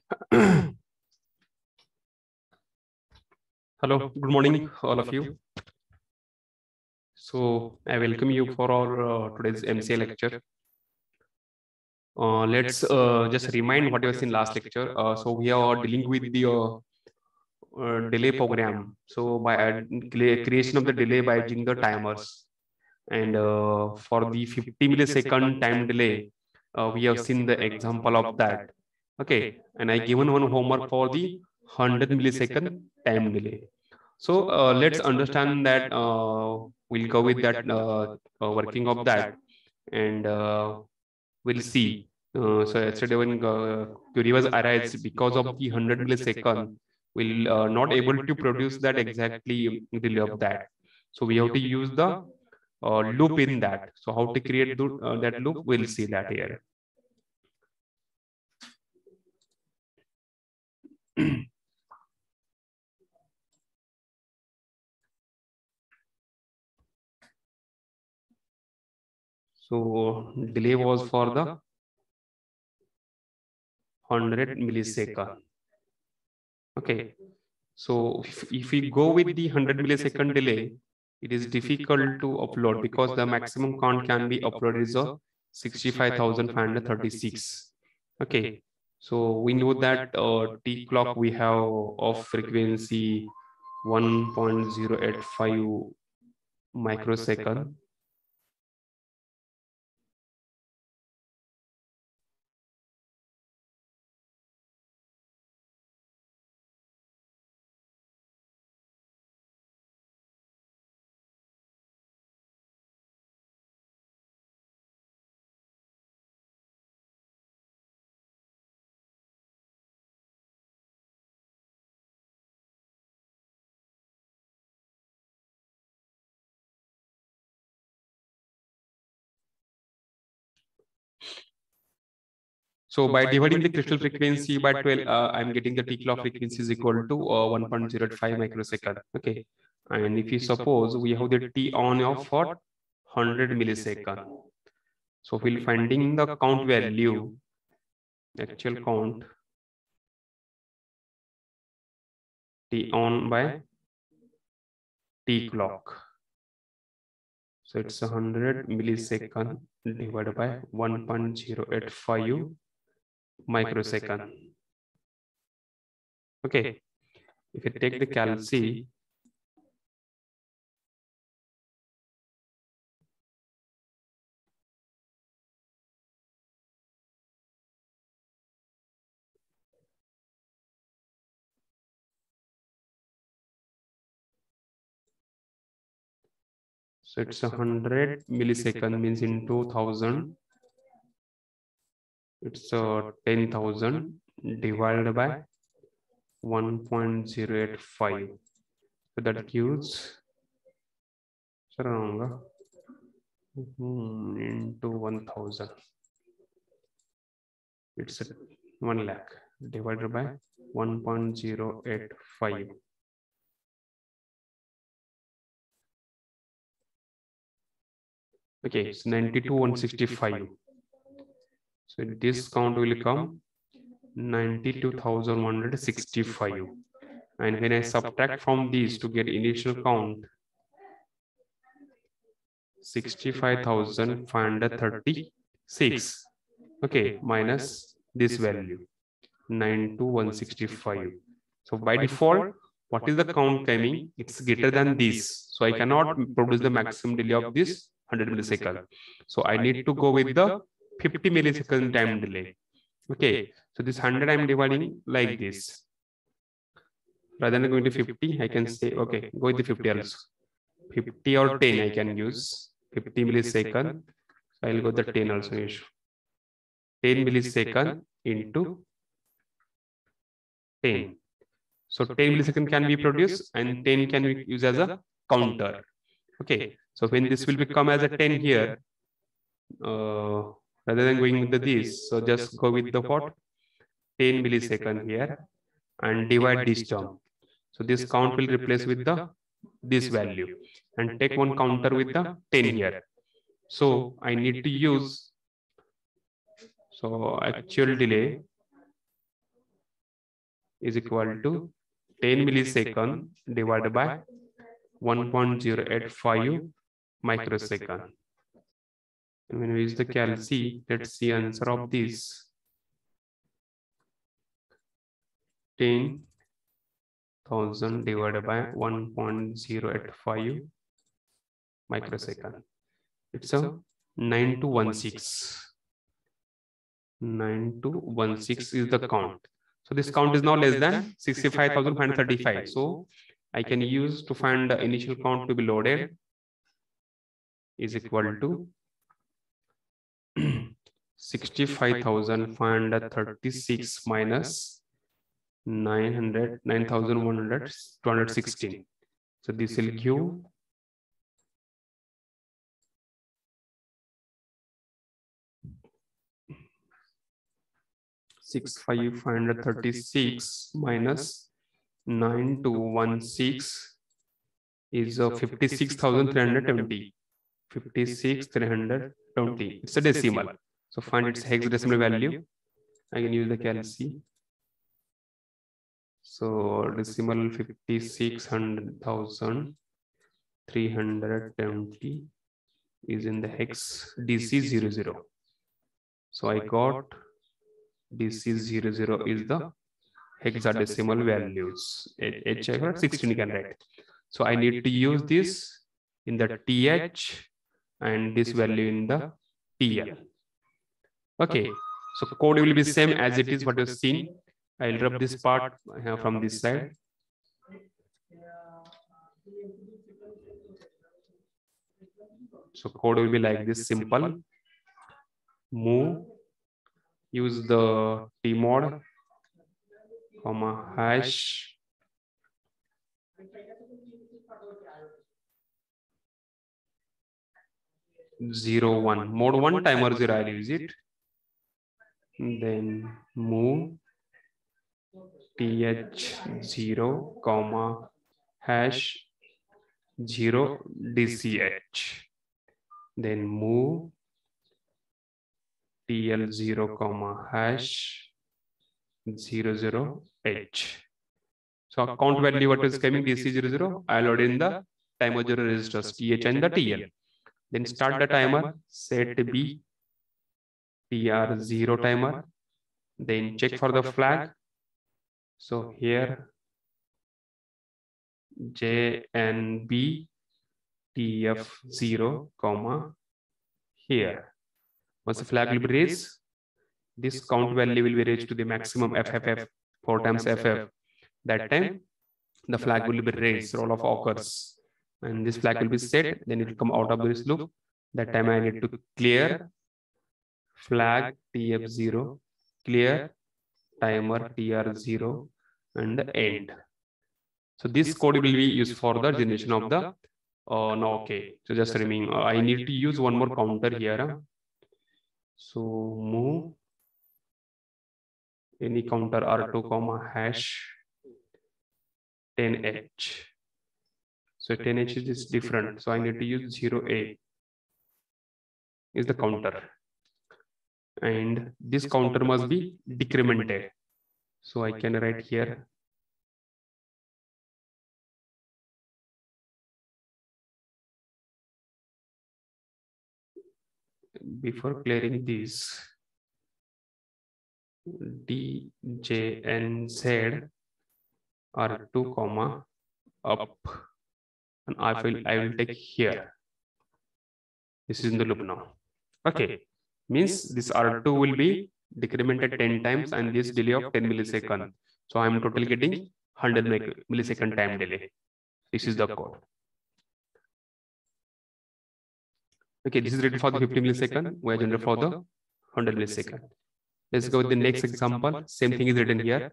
Hello, good morning, all of you. So I welcome you for our today's MCA lecture. Let's just remind what was in last lecture. So we are dealing with the delay program. So by creation of the delay by using the timers, and for the 50 millisecond time delay, we have seen the example of that. Okay, and I given one homework for the 100 millisecond time delay. So let's understand that we'll go with that working of that, and we'll see. So yesterday when query was arise because of the 100 millisecond, we'll not able to produce that exactly delay of that. So we have to use the loop in that. So how to create that loop, we'll see that here. So delay was for the 100 millisecond. Okay. So if we go with the 100 millisecond delay, it is difficult to upload because the maximum count can be uploaded is a 65,536. Okay. So we know that T clock we have of frequency 1.085 microsecond. So by dividing the crystal frequency by 12, I'm getting the T clock frequency is equal to 1.05 microsecond. Okay. And if you suppose we have the T on of for 100 millisecond. So we'll finding the count value, actual count T on by T clock. So it's 100 millisecond divided by 1.085 microsecond. Okay. If you take the calc, so it's 100 millisecond means in 2000. It's 10,000 divided by 1.085. So that gives around into 1,000. It's 1 lakh divided by 1.085. Okay, it's 92,165. So this count will come 92,165. And when I subtract from these to get initial count, 65,536. Okay, minus this value 92,165. So by default, what is the count coming? It's greater than this. So I cannot produce the maximum delay of this 100 millisecond. So I need to go with the 50 millisecond time delay. Okay, so this 100 I'm dividing like this. Rather than going to 50, I can say, okay, go with the 50 also. 50 or 10 I can use. 50 millisecond. So I'll go the 10 also issue. 10 millisecond into 10. So 10 millisecond can be produced and 10 can be used as a counter. Okay. So when this will become as a 10 here, rather than going with this, so just go with the what? 10 millisecond here and divide this term. So this count will replace with the this value and take one counter with the 10 here. So I need to use, so actual delay is equal to 10 millisecond divided by 1.085 microsecond. And when we use the calc, let's see answer of this. 10,000 divided by 1.085 microsecond. It's a 9216. 9216 is the count. So this count is now less than 65,535. So I can use to find the initial count to be loaded is equal to 65,536 minus 9,116. So this will give 65,536 minus 9216 is 56,320. 56,320. It's a decimal. So find its hexadecimal value. I can use the calc. So decimal 56,320 is in the hex DC00. So I got DC00 is the hexadecimal values. H I got 16 can write. So I need to use this in the TH and this value in the TL. Okay, so code will be same as it is what you've seen. I'll rub this part from this side. So code will be like this, simple. Move, use the T mod, comma hash. Zero one mode 1 timer 0. I'll use it. Then move th0 comma hash 0 dch. Then move tl0 comma hash 00h. So count value what is coming dc00. I'll load in the timer 0 registers th and the tl. Then start the timer, set B TR0 timer, then check for the flag. So here JNB TF0 comma here. Once the flag will be raised, this count value will be raised to the maximum FFF 4 times FF. That time the flag will be raised, roll off occurs. And this flag will be set, then it will come out of this loop. That time I need to clear flag TF0, clear timer TR0, and the end. So this code will be used for the generation of the no, okay. So just remaining, I need to use one more counter here. So move any counter R2 comma hash 10H. So 10H is different. So I need to use 0A is the counter. And this counter must be decremented. So I can write here before clearing this DJNZ R2 comma up, and I will take here. This is in the loop now. Okay, means this R2 will be decremented 10 times and this delay of 10 milliseconds. So I am totally getting 100 millisecond time delay. This is the code. Okay, this is ready for the 50 millisecond. We are generated for the 100 millisecond. Let's go with the next example. Same thing is written here.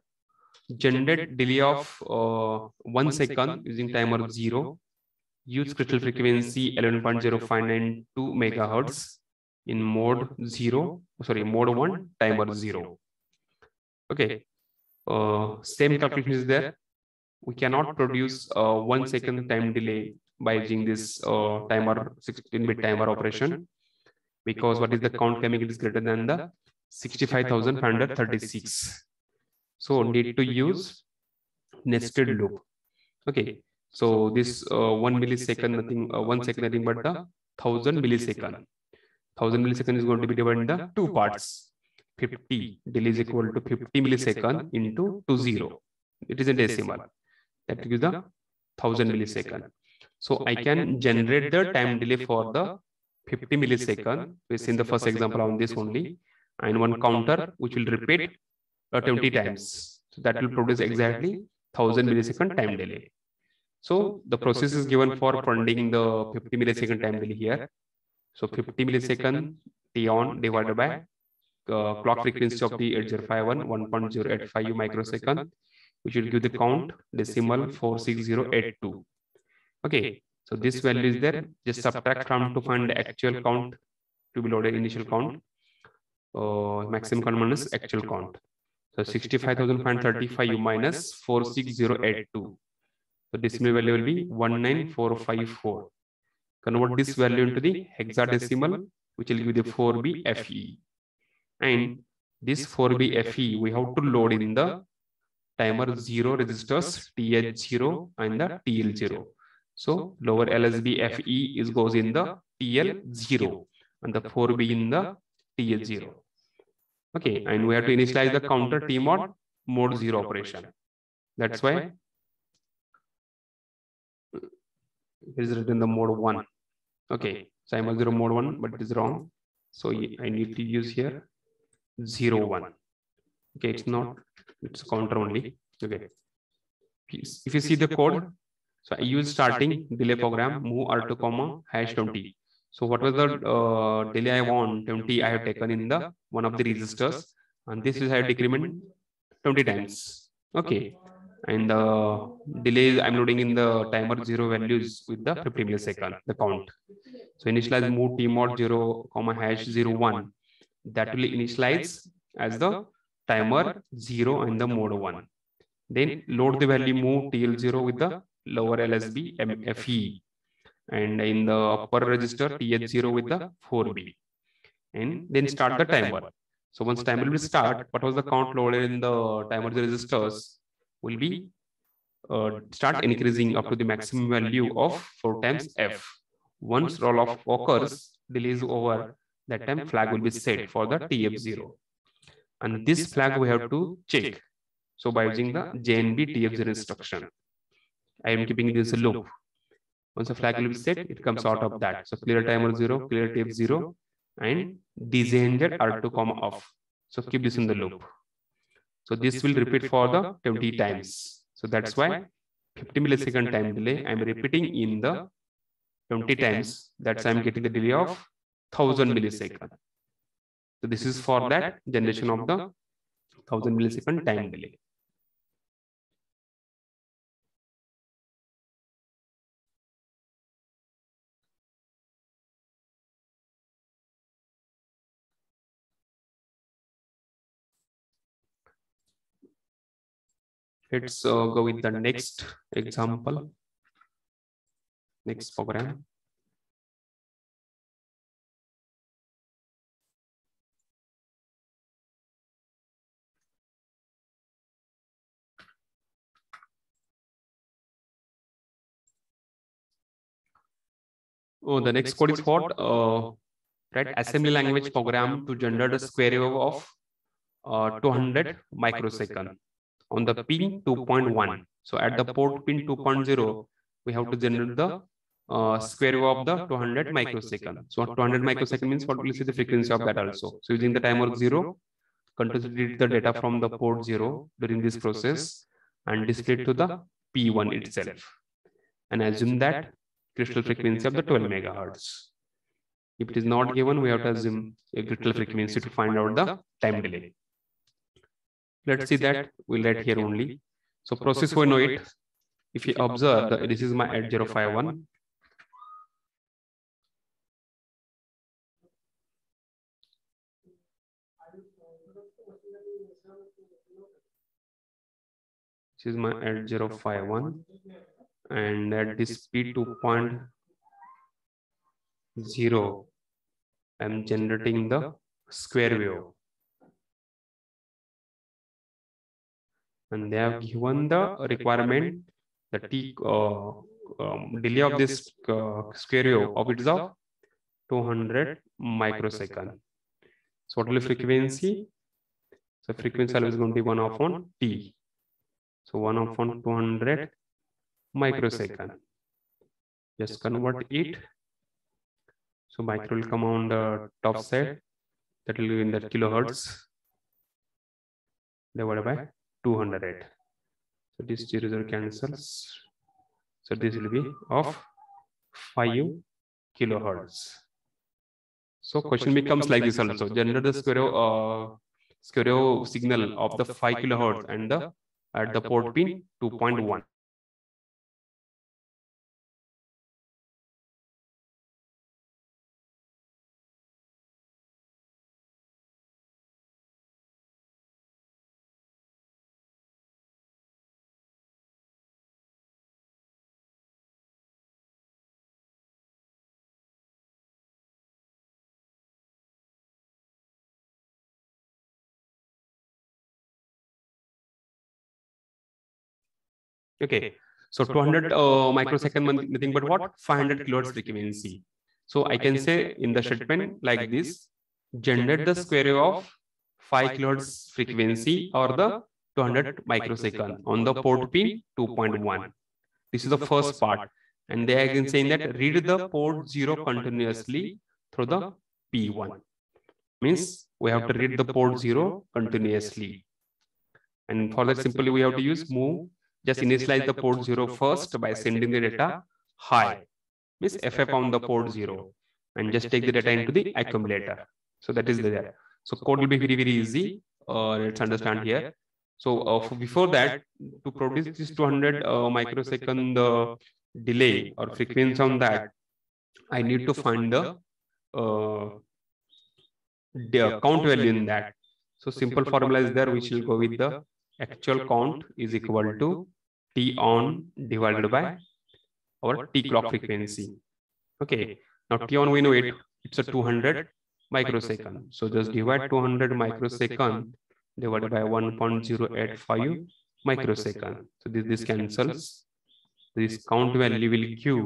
Generate delay of 1 second using timer 0. Use crystal frequency 11.0592 megahertz in mode 1 timer 0. Okay. Same calculation is there. We cannot produce 1 second time delay by using this timer 16-bit timer operation, because what is the count coming? It is greater than the 65,536. So need to use nested loop. Okay. So this 1 millisecond, nothing, 1 second, nothing but the 1000 millisecond. 1000 millisecond is going to be divided into two parts. 50 delay is equal to 50 millisecond into 20. It is a decimal. That gives the 1000 millisecond. So I can generate the time delay for the 50 millisecond. We see in the first example on this only, and one counter which will repeat 20 times. So that will produce exactly 1000 millisecond time delay. So the process is given for finding the 50 millisecond time delay here. So 50 millisecond T on divided by clock frequency of the 8051 1.085 microsecond, which will give the count decimal 46082. Okay, so this value is there. Just subtract from to find the actual count to be loaded, initial count. Maximum count minus actual count. So 65,535 minus 46082. So decimal value will be 19454. Convert this value into the hexadecimal, which will give the 4BFE. And this 4BFE we have to load in the timer 0 registers TH0 and the TL0. So lower LSB FE goes in the TL0 and the 4B in the TL0. Okay, and we have to initialize the counter T mode 0 operation. That's why it is written the mode 1. Okay, so I'm 0 mode 1, but it is wrong. So I need to use here 0 1. Okay, it's not, it's counter only. Okay, if you see the code, so I use starting delay program move R2 comma hash 20. So what was the delay I want? 20 I have taken in the one of the registers, and this is I have decrement 20 times. Okay, and the delay I'm loading in the timer 0 values with the 50 millisecond the count. So initialize move T mod 0 comma hash 01. That will initialize as the timer 0 and the mode 1. Then load the value move TL0 with the lower LSB FE, and in the upper register TH0 with the 4B, and then start the timer. So once timer will start, what was the count loaded in the timer registers will be start increasing up to the maximum value of 4 times F. Once roll off occurs, delay is over, that time flag will be set for the TF0. And this flag we have to check. So by using the JNB TF0 instruction, I am keeping this a loop. Once a flag will be set, it comes out of that. So clear timer 0, clear TF0, and DZNZ R2 comma off. So keep this in the loop. So this will repeat for the 20 times. So that's why 50 millisecond time delay, I'm repeating in the 20 times. That's I'm getting the delay of 1000 millisecond. So this is for that generation of the 1000 millisecond time delay. Let's go with the next example, next program. Oh, the next code is what? Write assembly language program to generate a square wave of 200 microsecond on the pin 2.1. So at the port pin 2.0, we have to generate the square wave of the 200 microsecond. So 200 microsecond means what will see the frequency of that also. So using the timer 0, control the data from the port 0 during this process and display it to the P1 itself. And assume that crystal frequency of the 12 megahertz. If it is not given, we have to assume a crystal frequency to find out the time delay. Let's see that we'll write here only. So process we know it. If you observe, this is my 8051. This is my 8051, and at this P2.0, I'm generating the square wave. and they have given the requirement, the t delay of this stereo of it is of 200 microsecond. So what will be frequency? So frequency always going to be 1 upon t. So 1 upon 200 microsecond. Just convert it. So micro will come on the top side. That will be in that kilohertz divided by 200. So this 0 cancels. So this will be of 5 kilohertz. So question becomes like this also. Generate the stereo signal of the 5 kilohertz and the at the port pin 2.1. Okay, so 200 microsecond, nothing but what? 500 kilohertz frequency. So I can say in the statement like this: generate the square wave of 5 kilohertz frequency or the 200 microsecond on the port pin 2.1. This is the first part, and they are again saying that read the port 0 continuously through the P1. Means we have to read the port 0 continuously. And for that, simply we have to use move. Just initialize the port 0 first by sending the data high, means FF on the port 0, and just take the data into the accumulator. So that is there. So code will be very, very easy. Let's understand here. So before that, to produce this 200 microsecond delay or frequency on that, I need to find the count value in that. So simple formula is there. We shall go with the actual count is equal to T on divided by our T clock frequency. Okay. Now T on we know it. It's a 200 microsecond. So just divide 200 microsecond divided by 1.085 microsecond. So this cancels. This count value will give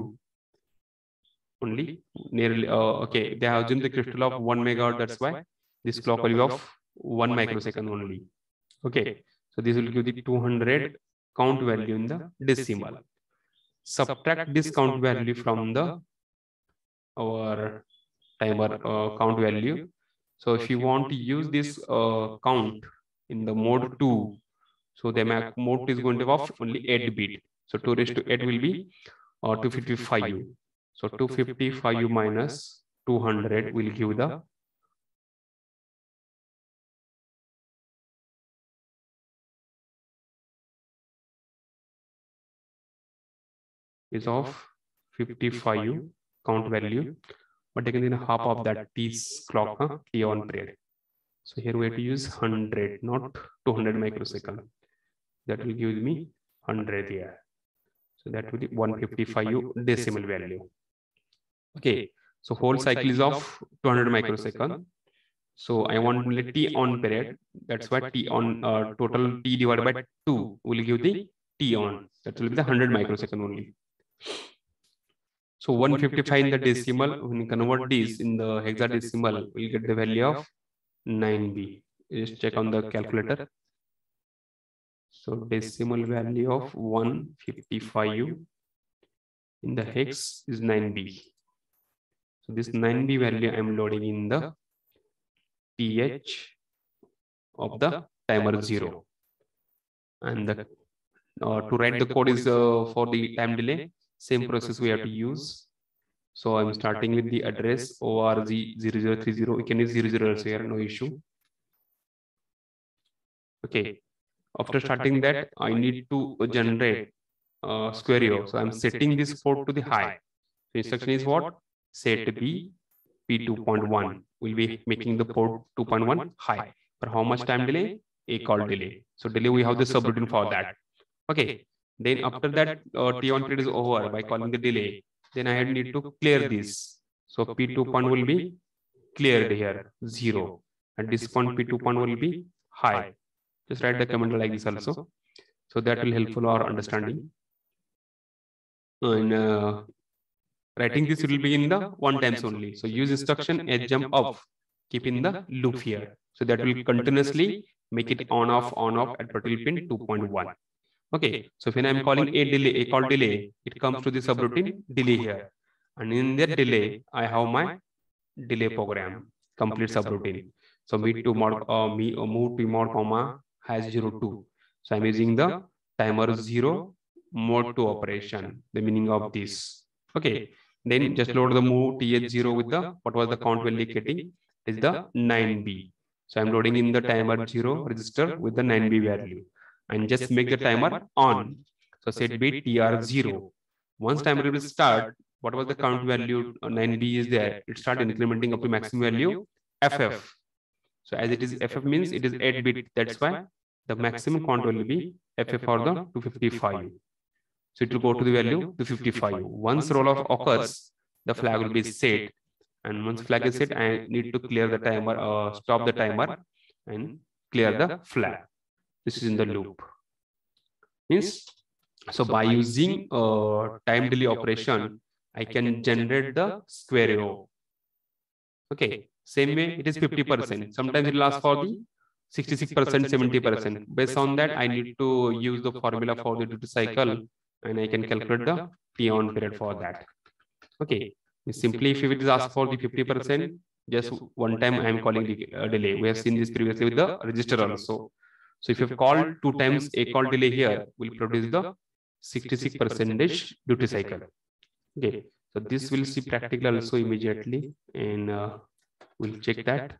only nearly okay. They have assumed the crystal of 1 megahertz. That's why this clock value of 1 microsecond only. Okay. So this will give the 200 count value in the decimal. Subtract this count value from the our timer count value. So if you want to use this count in the mode 2, so the mode is going to have only 8 bit. So 2 raised to 8 will be 255. So 255 minus 200 will give the is of 55 count value, but taken in half of that T's clock, T on period. So here we have to use 100, not 200 microsecond. That will give me 100 here. So that will be 155 decimal value. Okay. So whole cycle is of 200 microsecond. So I want only T on period. That's why T on total T divided by 2 will give the T on. That will be the 100 microsecond only. So 155 in the decimal, when you convert this in the hexadecimal, we'll get the value of 9B. Just check on the calculator. So decimal value of 155 in the hex is 9B. So this 9B value I am loading in the TH of the timer 0. And the, to write the code is for the time delay. Same process we have to use. So I'm starting with the address ORG0030. We can use 00 also here, no issue. Okay. After starting that, I need to generate square. So I'm setting this port to the high. So instruction is what? Set B P2.1. We'll be making the port 2.1 high. For how much time delay? A call delay. So delay we have the subroutine for that. Okay. Then after that T1 period is over by calling the delay. Then I need to clear this. So P2.1 will be cleared here, 0. At this point P2.1 will be high. Just write the comment like this also. So that will helpful our understanding. And writing this will be in the one times only. So use instruction a jump up, keep in the loop here. So that will continuously make it on off at particular pin 2.1. Okay, so when I'm calling a delay, a call delay, it comes to the subroutine delay here. And in that delay, I have my delay program, complete subroutine. So move to mod comma has 02. So I'm using the timer 0 mode to operation, the meaning of this. Okay, then just load the move th0 with the what was the count value getting is the 9b. So I'm loading in the timer 0 register with the 9b value and just make the timer on. So set bit tr0. Once timer will start, what was the count value 9b is there, it start incrementing up to maximum value ff. So as it is ff means it is 8 bit, that's why the maximum count will be ff for the 255. So it will go to the value 255. Once roll off occurs, the flag will be set, and once flag is set, I need to clear the timer, stop the timer and clear the flag. This is in the loop. Means, so by using time delay operation, I can generate the square wave. Okay, same way it is 50%. Sometimes it lasts for the 66%, 70%. Based on that, I need to use the formula for the duty cycle and I can calculate the T on period for that. Okay, simply if it is asked for the 50%, just one time I am calling the delay. We have seen this previously with the register also. So if you have called two times a call delay here, will produce the 66% duty cycle. Okay, so this will see practical also immediately, and we'll check that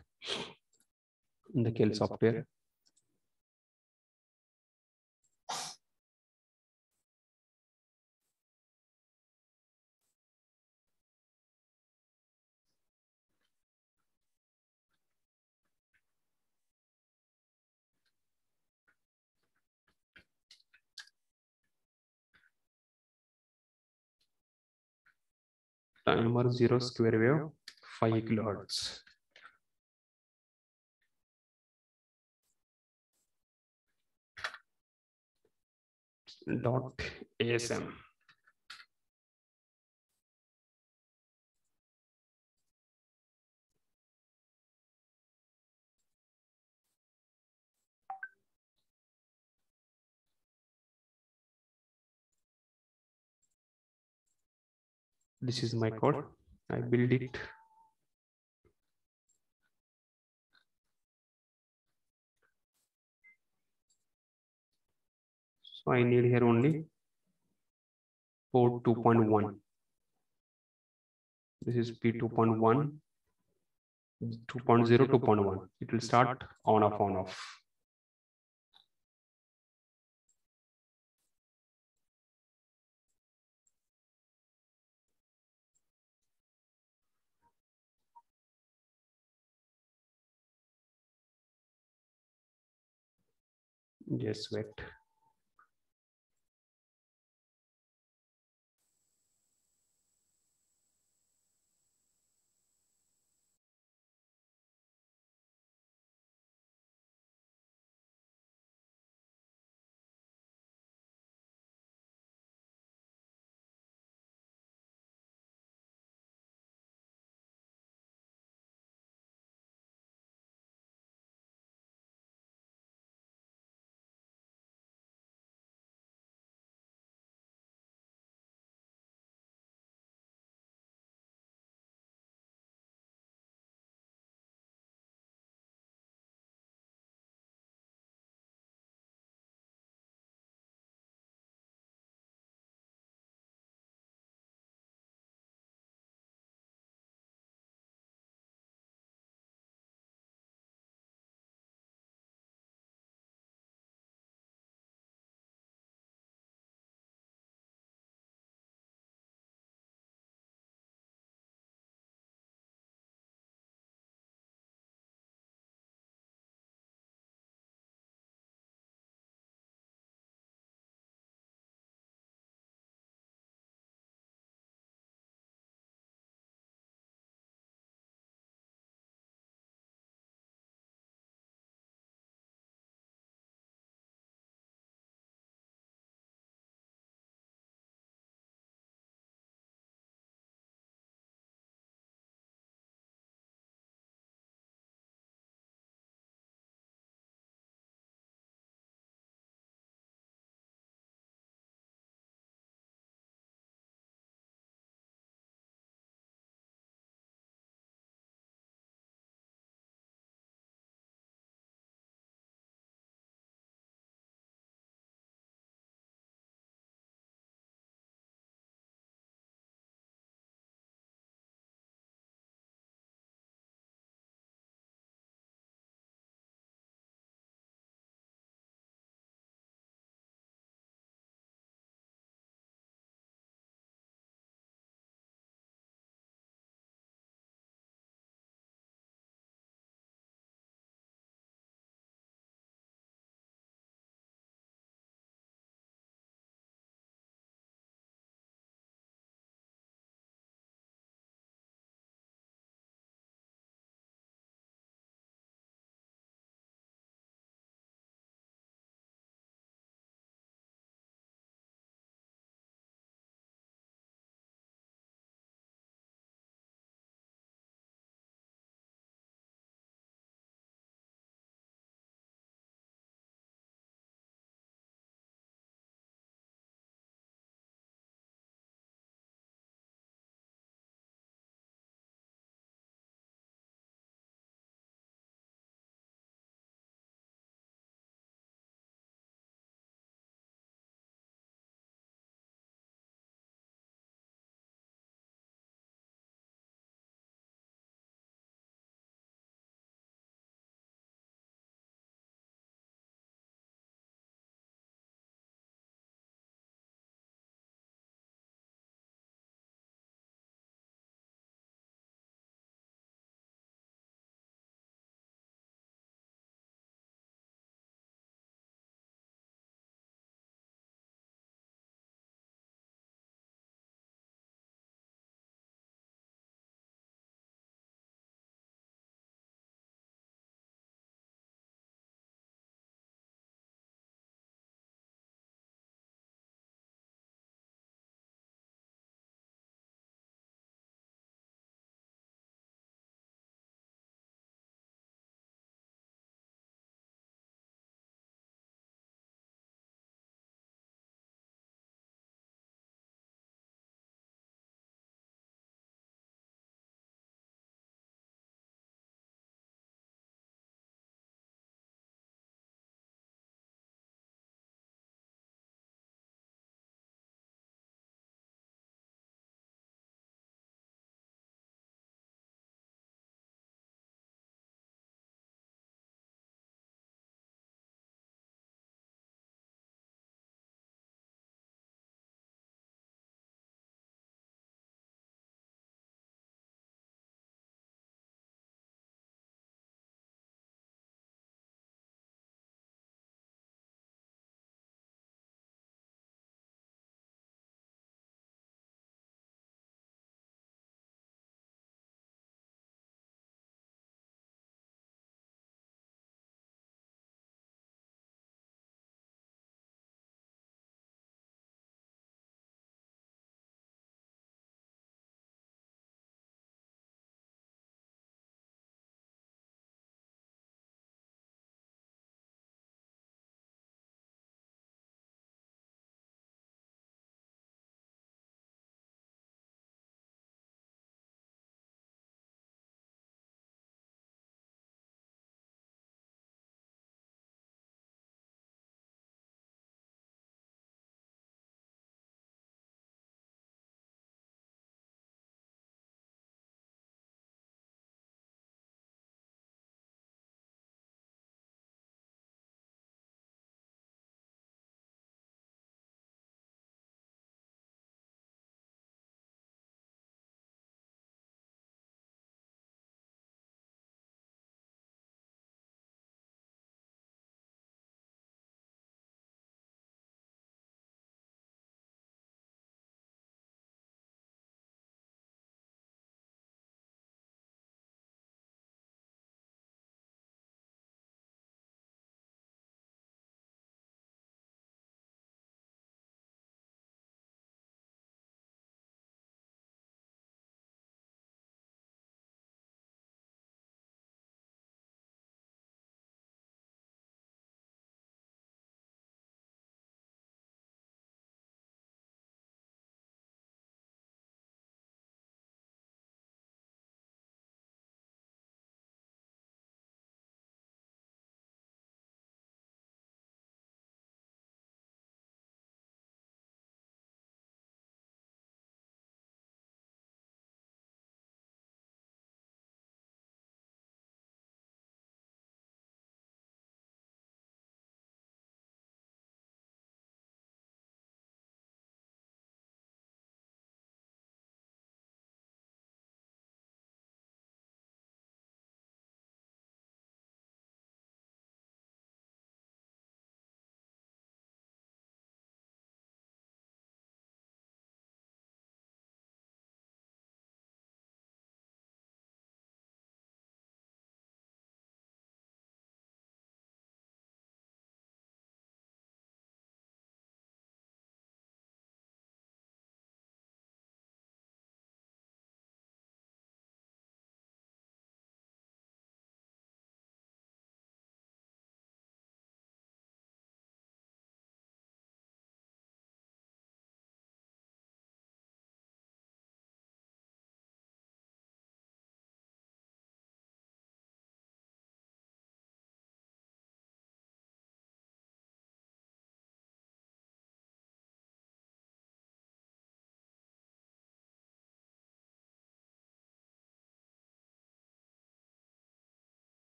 in the KL software. Timer 0 square wave 5 kilohertz. .asm. This is my code. I build it. So I need here only port 2.1. This is P2.1, 2.0, 2.1. It will start on off, on off. Just wait.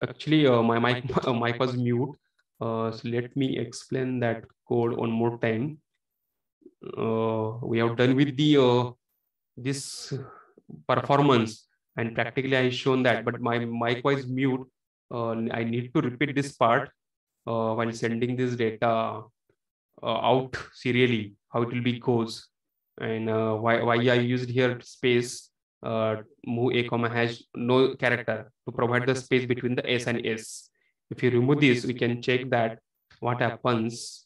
Actually, my mic mic was mute. So let me explain that code one more time. We have done with the this performance, and practically I shown that, but my mic was mute. I need to repeat this part while sending this data out serially, how it will be goes, and why I used here space move a comma hash no character to provide the space between the s and s. If you remove this, we can check that what happens.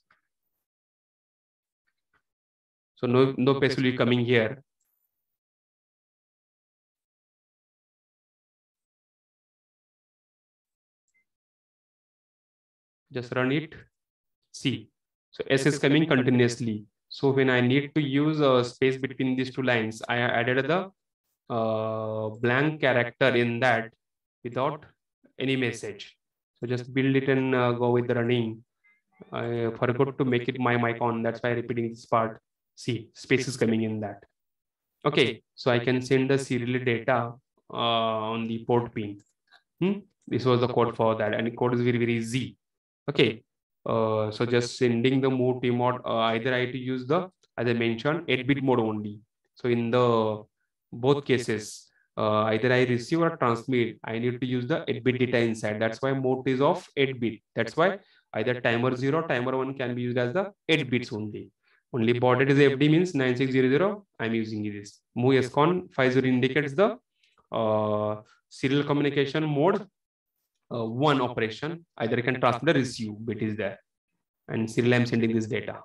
So no space will be coming here. Just run it. See, so s is coming continuously. So when I need to use a space between these two lines, I added the blank character in that without any message. So just build it and go with the running. I forgot to make it my mic on. That's why I'm repeating this part. See, space is coming in that. Okay, so I can send the serial data on the port pin. This was the code for that, and the code is very, very easy. Okay, so just sending the mode T mod, either I have to use the, as I mentioned, 8-bit mode only. So in the both cases, either I receive or transmit, I need to use the 8-bit data inside. That's why mode is of 8-bit. That's why either timer 0, timer 1 can be used as the 8 bits only. Only bauded is FD means 9600. I'm using this. Move SCON 50 indicates the serial communication mode. One operation, either I can transmit or receive bit is there, and serial I'm sending this data.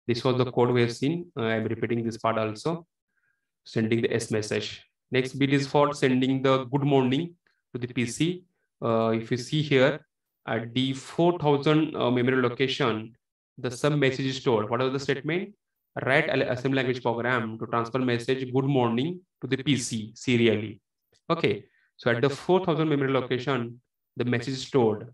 This was the code we have seen. I'm repeating this part also. Sending the S message. Next bit is for sending the good morning to the PC. If you see here at the 4000 memory location, the sub message is stored. What was the statement? Write assembly language program to transfer message good morning to the PC serially. Okay, so at the 4000 memory location, the message is stored.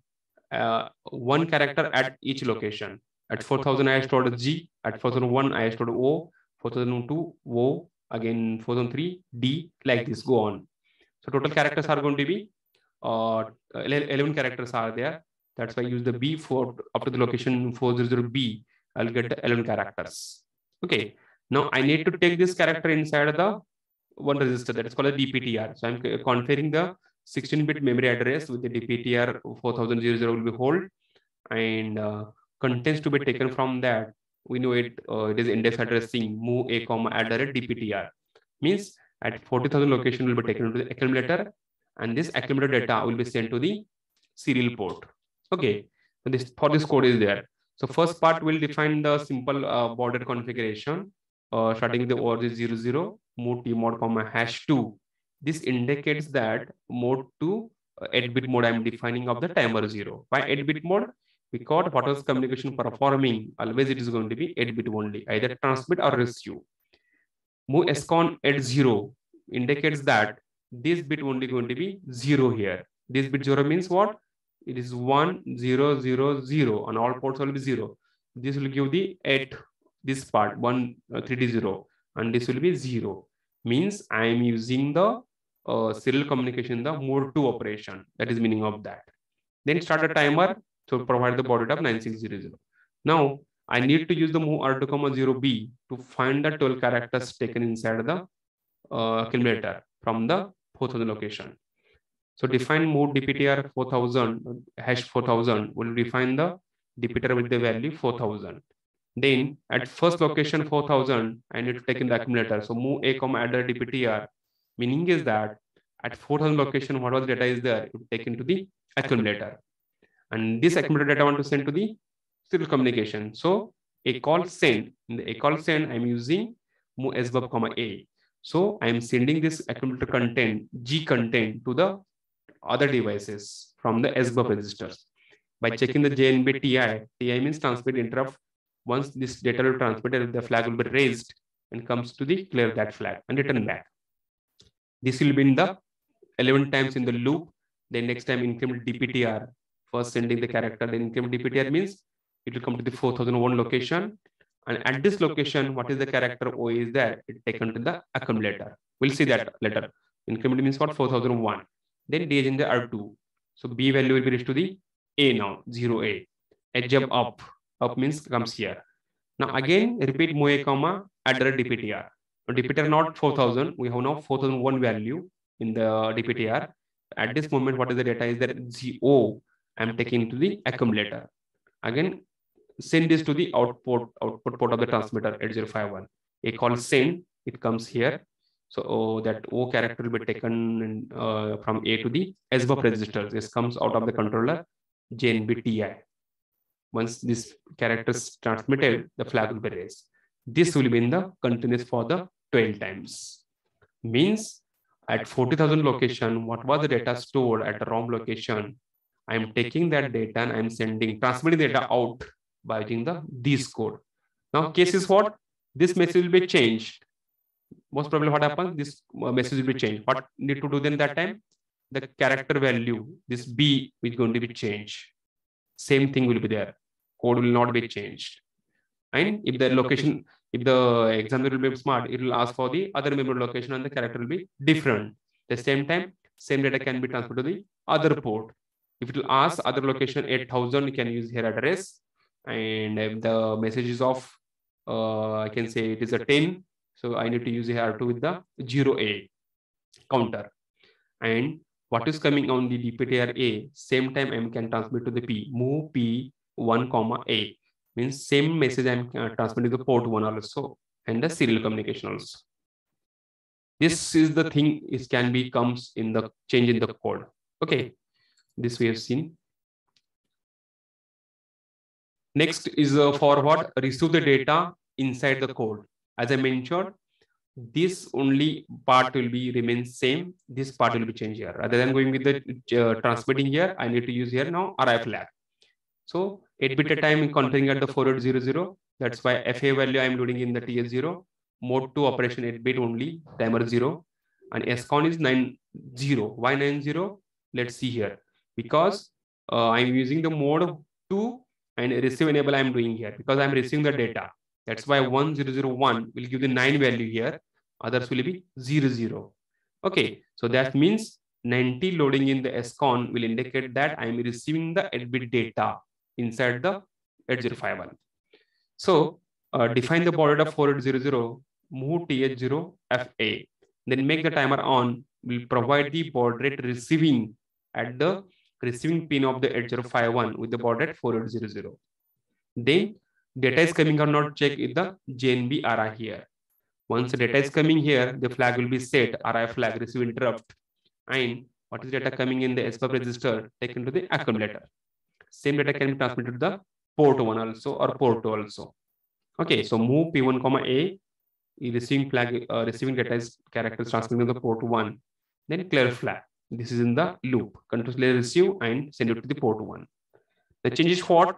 One character at each location. At 4000 I stored G, at 4001 I stored O, 4002 O, again 4003 D, like this go on. So total characters are going to be 11 characters are there. That's why I use the B for up to the location 400B. I'll get the 11 characters. Okay. Now I need to take this character inside the one register that is called a DPTR. So I'm configuring the 16-bit memory address with the DPTR 4000 will be hold, and contents to be taken from that. We know it is index addressing move a comma add DPTR means at 40,000 location will be taken to the accumulator, and this accumulator data will be sent to the serial port. Okay, so this for this code is there. So first part will define the simple border configuration, starting the org 00 mode t mod comma hash 2. This indicates that mode 2 8-bit mode I'm defining of the timer 0. Why 8-bit mode? Because what was communication performing, always it is going to be 8-bit only, either transmit or receive. Move SCON at 0 indicates that this bit only going to be 0 here. This bit 0 means what? It is 1 0 0 0 on all ports will be 0. This will give the 8, this part 1 3D 0, and this will be 0. Means I am using the serial communication, the mode 2 operation. That is meaning of that. Then start a timer to provide the baud rate of 9600. Now I need to use the move R2,0B to find the 12 characters taken inside the accumulator from the 4000 location. So define move DPTR 4000 hash 4000 will define the DPTR with the value 4000. Then at first location 4000, I need to take in the accumulator. So move a comma add DPTR, meaning is that at 4000 location, whatever data is there, it will take into the accumulator. And this accumulator data I want to send to the serial communication. So a call send. In the a call send, I'm using move sbub comma a. So I'm sending this accumulator content, G content, to the other devices from the sbub registers. By checking the JNB TI, TI means transmit interrupt. Once this data will transmitted, the flag will be raised and comes to the clear that flag and return back. This will be in the 11 times in the loop. Then next time increment DPTR, first sending the character, then increment DPTR means it will come to the 4001 location. And at this location, what is the character O is there? It taken to the accumulator. We'll see that later. Increment means what? 4001. Then DH in the R2. So B value will be reached to the A now, 0A. Edge up means comes here. Now again, repeat MOA comma add the DPTR. DPTR not 4000, we have now 4001 value in the DPTR. At this moment, what is the data is that 0 I'm taking to the accumulator. Again, send this to the output port of the transmitter 8051. A call send, it comes here. So that O character will be taken from A to the SBUF register. This comes out of the controller JNB TI. Once this character is transmitted, the flag will be raised. This will be in the continuous for the 12 times. Means at 40,000 location, what was the data stored at the ROM location? I am taking that data and I am transmitting the data out by using this code. Now, case is what? This message will be changed. Most probably what happens? This message will be changed. What need to do then that time? The character value, this B is going to be changed. Same thing will be there. Code will not be changed. And if the location, if the examiner will be smart, it will ask for the other memory location and the character will be different. At the same time, same data can be transferred to the other port. If it will ask other location 8000, you can use here address. And if the message is of, I can say it is a 10. So I need to use here R2 with the 0A counter. And what is coming on the DPTR A, same time I can transmit to the P, move P1, A. Means same message I'm transmitting to the port 1 also, and the serial communication also. This is the thing is can be comes in the change in the code. Okay, this we have seen. Next is for what? Receive the data inside the code. As I mentioned, this only part will be remain same. This part will be changed here. Rather than going with the transmitting here, I need to use here now RI flag. So 8-bit at time configuring at the 4800. That's why FA value I am loading in the TS0. Mode 2 operation 8-bit only, timer 0. And SCON is 90. Why 90? Let's see here. Because I'm using the mode 2 and receive enable I'm doing here. Because I'm receiving the data. That's why 1001 will give the 9 value here. Others will be 00. Okay, so that means 90 loading in the SCON will indicate that I'm receiving the 8-bit data inside the 8051. So define the baud rate of 4800, move TH0 FA. Then make the timer on, will provide the baud rate receiving at the receiving pin of the 8051 with the baud rate 4800. Then data is coming or not check if the JNB RI here. Once the data is coming here, the flag will be set, RI flag receive interrupt. And what is data coming in the SBUF register taken to the accumulator. Same data can be transmitted to the port 1 also or port 2 also. Okay, so move P1, A, receiving flag, receiving data is characters transmitting to the port 1. Then clear flag. This is in the loop. Continuously receive and send it to the port 1. The change is what?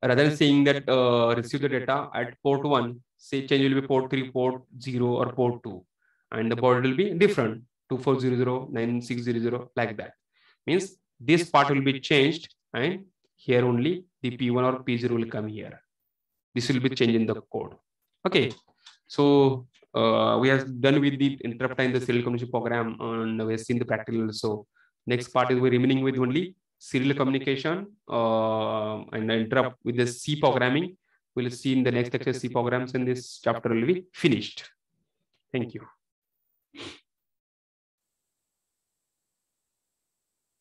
Rather than saying that receive the data at port 1, say change will be port 3, port 0 or port 2. And the baud will be different, 2400, 9600, like that. Means this part will be changed and here only the P1 or P0 will come here. This will be changed in the code. Okay, so we have done with the interrupt and the serial communication program and we have seen the practical. So next part is we're remaining with only serial communication and interrupt with the C programming. We'll see in the next lecture C programs and this chapter will be finished. Thank you.